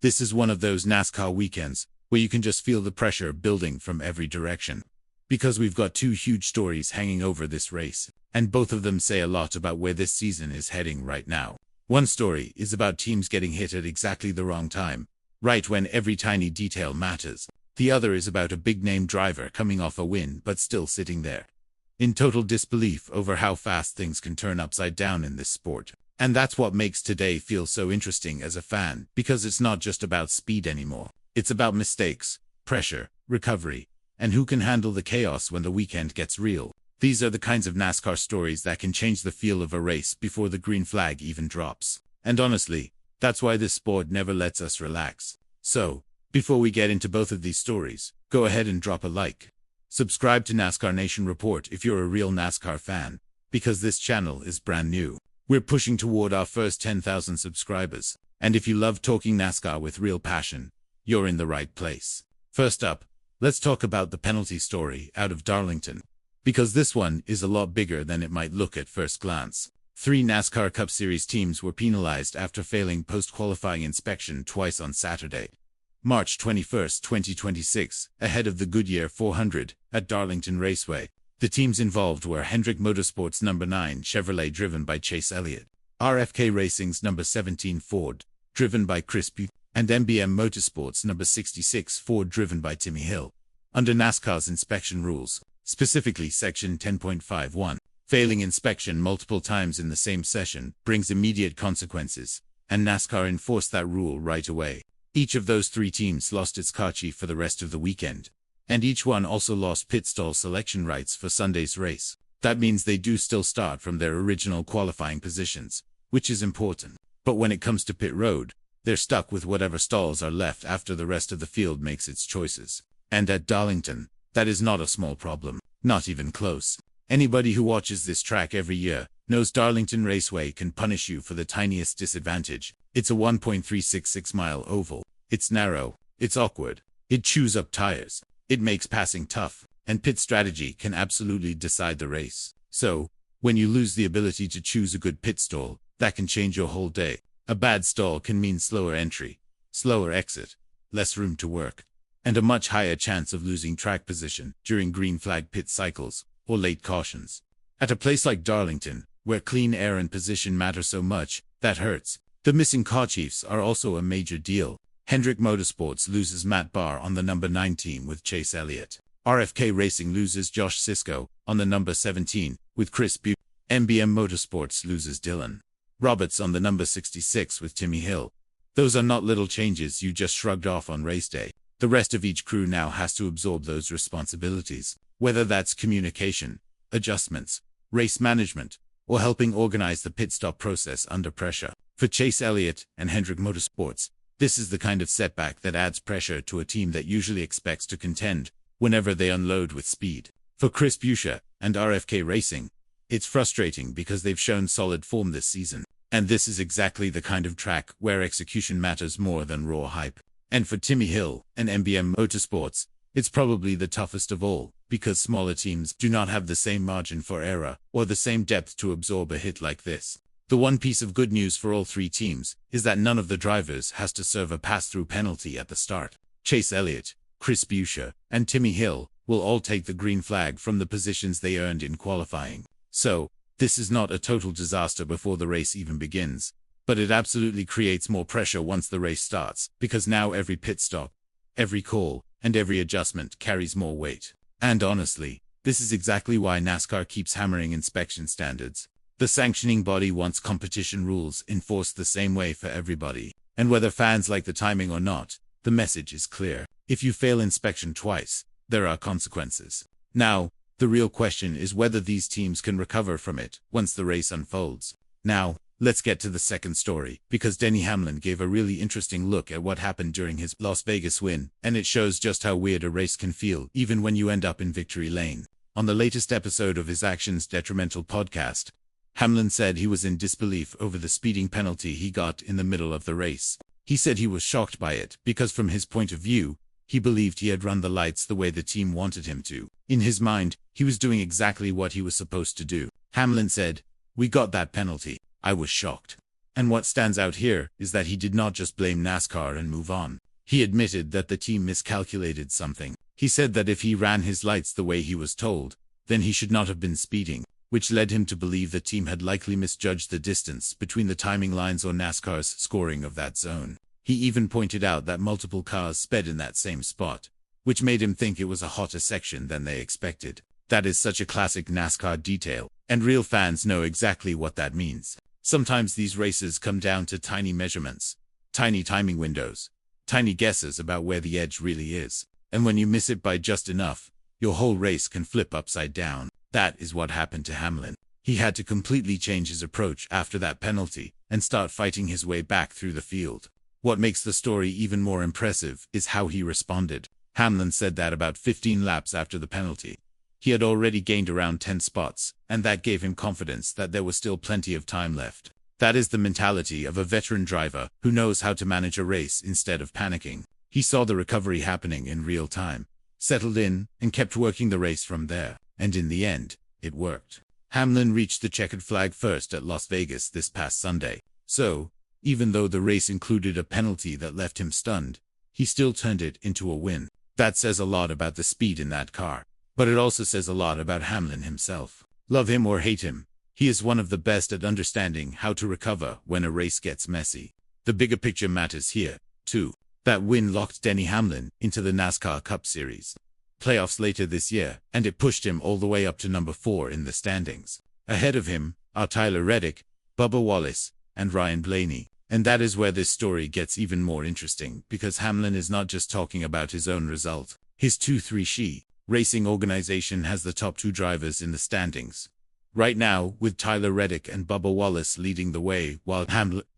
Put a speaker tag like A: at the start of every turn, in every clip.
A: This is one of those NASCAR weekends where you can just feel the pressure building from every direction. Because we've got two huge stories hanging over this race, and both of them say a lot about where this season is heading right now. One story is about teams getting hit at exactly the wrong time, right when every tiny detail matters. The other is about a big-name driver coming off a win but still sitting there, in total disbelief over how fast things can turn upside down in this sport. And that's what makes today feel so interesting as a fan, because it's not just about speed anymore. It's about mistakes, pressure, recovery, and who can handle the chaos when the weekend gets real. These are the kinds of NASCAR stories that can change the feel of a race before the green flag even drops. And honestly, that's why this sport never lets us relax. So, before we get into both of these stories, go ahead and drop a like. Subscribe to NASCAR Nation Report if you're a real NASCAR fan, because this channel is brand new. We're pushing toward our first 10,000 subscribers, and if you love talking NASCAR with real passion, you're in the right place. First up, let's talk about the penalty story out of Darlington, because this one is a lot bigger than it might look at first glance. 3 NASCAR Cup Series teams were penalized after failing post-qualifying inspection twice on Saturday, March 21, 2026, ahead of the Goodyear 400 at Darlington Raceway. The teams involved were Hendrick Motorsports No. 9 Chevrolet driven by Chase Elliott, RFK Racing's No. 17 Ford, driven by Chris Buescher, and NBM Motorsports No. 66 Ford driven by Timmy Hill. Under NASCAR's inspection rules, specifically Section 10.51, failing inspection multiple times in the same session brings immediate consequences, and NASCAR enforced that rule right away. Each of those 3 teams lost its car chief for the rest of the weekend, and each one also lost pit stall selection rights for Sunday's race. That means they do still start from their original qualifying positions, which is important. But when it comes to pit road, they're stuck with whatever stalls are left after the rest of the field makes its choices. And at Darlington, that is not a small problem, not even close. Anybody who watches this track every year knows Darlington Raceway can punish you for the tiniest disadvantage. It's a 1.366-mile oval. It's narrow, it's awkward, it chews up tires, it makes passing tough, and pit strategy can absolutely decide the race. So, when you lose the ability to choose a good pit stall, that can change your whole day. A bad stall can mean slower entry, slower exit, less room to work, and a much higher chance of losing track position during green flag pit cycles or late cautions. At a place like Darlington, where clean air and position matter so much, that hurts. The missing car chiefs are also a major deal. Hendrick Motorsports loses Matt Barr on the No. 9 team with Chase Elliott. RFK Racing loses Josh Sisko on the No. 17 with Chris Buescher. NBM Motorsports loses Dylan Roberts on the No. 66 with Timmy Hill. Those are not little changes you just shrugged off on race day. The rest of each crew now has to absorb those responsibilities, whether that's communication, adjustments, race management, or helping organize the pit stop process under pressure. For Chase Elliott and Hendrick Motorsports, this is the kind of setback that adds pressure to a team that usually expects to contend whenever they unload with speed. For Chris Buescher and RFK Racing, it's frustrating because they've shown solid form this season, and this is exactly the kind of track where execution matters more than raw hype. And for Timmy Hill and NBM Motorsports, it's probably the toughest of all, because smaller teams do not have the same margin for error or the same depth to absorb a hit like this. The one piece of good news for all 3 teams is that none of the drivers has to serve a pass-through penalty at the start. Chase Elliott, Chris Buescher, and Timmy Hill will all take the green flag from the positions they earned in qualifying. So, this is not a total disaster before the race even begins, but it absolutely creates more pressure once the race starts, because now every pit stop, every call, and every adjustment carries more weight. And honestly, this is exactly why NASCAR keeps hammering inspection standards. The sanctioning body wants competition rules enforced the same way for everybody. And whether fans like the timing or not, the message is clear. If you fail inspection twice, there are consequences. Now, the real question is whether these teams can recover from it once the race unfolds. Now, let's get to the second story, because Denny Hamlin gave a really interesting look at what happened during his Las Vegas win, and it shows just how weird a race can feel even when you end up in victory lane. On the latest episode of his Actions Detrimental podcast, Hamlin said he was in disbelief over the speeding penalty he got in the middle of the race. He said he was shocked by it because from his point of view, he believed he had run the lights the way the team wanted him to. In his mind, he was doing exactly what he was supposed to do. Hamlin said, "We got that penalty. I was shocked. And what stands out here is that he did not just blame NASCAR and move on. He admitted that the team miscalculated something. He said that if he ran his lights the way he was told, then he should not have been speeding, which led him to believe the team had likely misjudged the distance between the timing lines or NASCAR's scoring of that zone. He even pointed out that multiple cars sped in that same spot, which made him think it was a hotter section than they expected. That is such a classic NASCAR detail, and real fans know exactly what that means. Sometimes these races come down to tiny measurements, tiny timing windows, tiny guesses about where the edge really is. And when you miss it by just enough, your whole race can flip upside down. That is what happened to Hamlin. He had to completely change his approach after that penalty and start fighting his way back through the field. What makes the story even more impressive is how he responded. Hamlin said that about 15 laps after the penalty, he had already gained around 10 spots, and that gave him confidence that there was still plenty of time left. That is the mentality of a veteran driver who knows how to manage a race instead of panicking. He saw the recovery happening in real time, settled in, and kept working the race from there. And in the end, it worked. Hamlin reached the checkered flag first at Las Vegas this past Sunday. So, even though the race included a penalty that left him stunned, he still turned it into a win. That says a lot about the speed in that car. But it also says a lot about Hamlin himself. Love him or hate him, he is one of the best at understanding how to recover when a race gets messy. The bigger picture matters here, too. That win locked Denny Hamlin into the NASCAR Cup Series playoffs later this year, and it pushed him all the way up to number 4 in the standings. Ahead of him are Tyler Reddick, Bubba Wallace, and Ryan Blaney. And that is where this story gets even more interesting, because Hamlin is not just talking about his own result. His 2-3 racing organization has the top 2 drivers in the standings right now, with Tyler Reddick and Bubba Wallace leading the way, while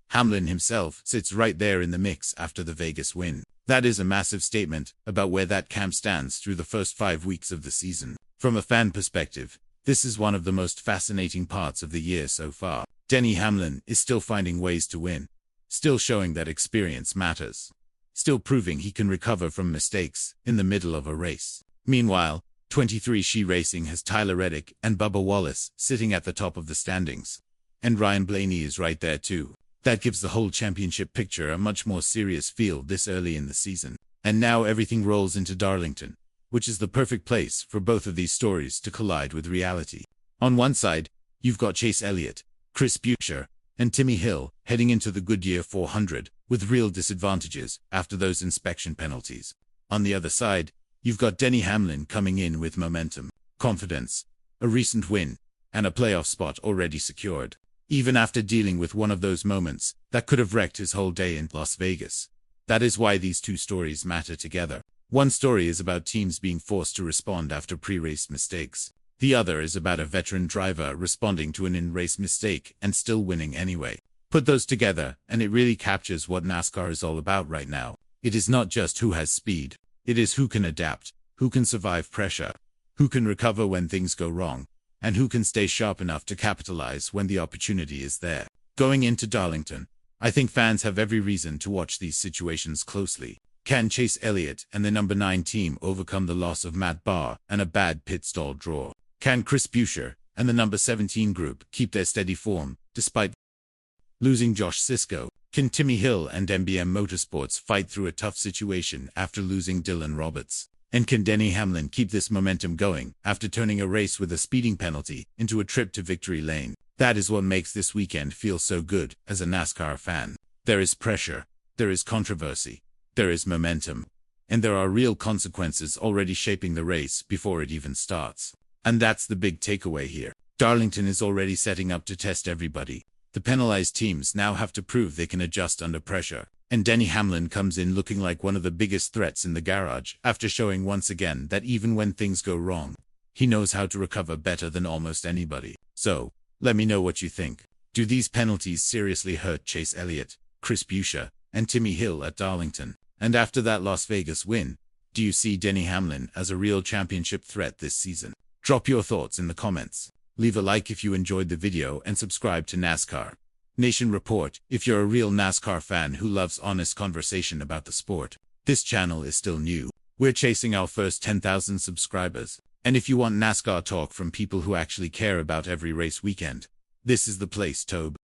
A: Hamlin himself sits right there in the mix after the Vegas win. That is a massive statement about where that camp stands through the first 5 weeks of the season. From a fan perspective, this is one of the most fascinating parts of the year so far. Denny Hamlin is still finding ways to win, still showing that experience matters, still proving he can recover from mistakes in the middle of a race. Meanwhile, 23 Racing has Tyler Reddick and Bubba Wallace sitting at the top of the standings. And Ryan Blaney is right there too. That gives the whole championship picture a much more serious feel this early in the season. And now everything rolls into Darlington, which is the perfect place for both of these stories to collide with reality. On one side, you've got Chase Elliott, Chris Buescher, and Timmy Hill heading into the Goodyear 400 with real disadvantages after those inspection penalties. On the other side, you've got Denny Hamlin coming in with momentum, confidence, a recent win, and a playoff spot already secured, even after dealing with one of those moments that could have wrecked his whole day in Las Vegas. That is why these two stories matter together. One story is about teams being forced to respond after pre-race mistakes. The other is about a veteran driver responding to an in-race mistake and still winning anyway. Put those together, and it really captures what NASCAR is all about right now. It is not just who has speed. It is who can adapt, who can survive pressure, who can recover when things go wrong, and who can stay sharp enough to capitalize when the opportunity is there. Going into Darlington, I think fans have every reason to watch these situations closely. Can Chase Elliott and the number 9 team overcome the loss of Matt Barr and a bad pit stall draw? Can Chris Buescher and the number 17 group keep their steady form despite losing Josh Sisco? Can Timmy Hill and MBM Motorsports fight through a tough situation after losing Dylan Roberts? And can Denny Hamlin keep this momentum going after turning a race with a speeding penalty into a trip to victory lane? That is what makes this weekend feel so good as a NASCAR fan. There is pressure, there is controversy, there is momentum, and there are real consequences already shaping the race before it even starts. And that's the big takeaway here. Darlington is already setting up to test everybody. The penalized teams now have to prove they can adjust under pressure. And Denny Hamlin comes in looking like one of the biggest threats in the garage after showing once again that even when things go wrong, he knows how to recover better than almost anybody. So, let me know what you think. Do these penalties seriously hurt Chase Elliott, Chris Buescher, and Timmy Hill at Darlington? And after that Las Vegas win, do you see Denny Hamlin as a real championship threat this season? Drop your thoughts in the comments. Leave a like if you enjoyed the video and subscribe to NASCAR Nation Report if you're a real NASCAR fan who loves honest conversation about the sport. This channel is still new. We're chasing our first 10,000 subscribers. And if you want NASCAR talk from people who actually care about every race weekend, this is the place, Tobe.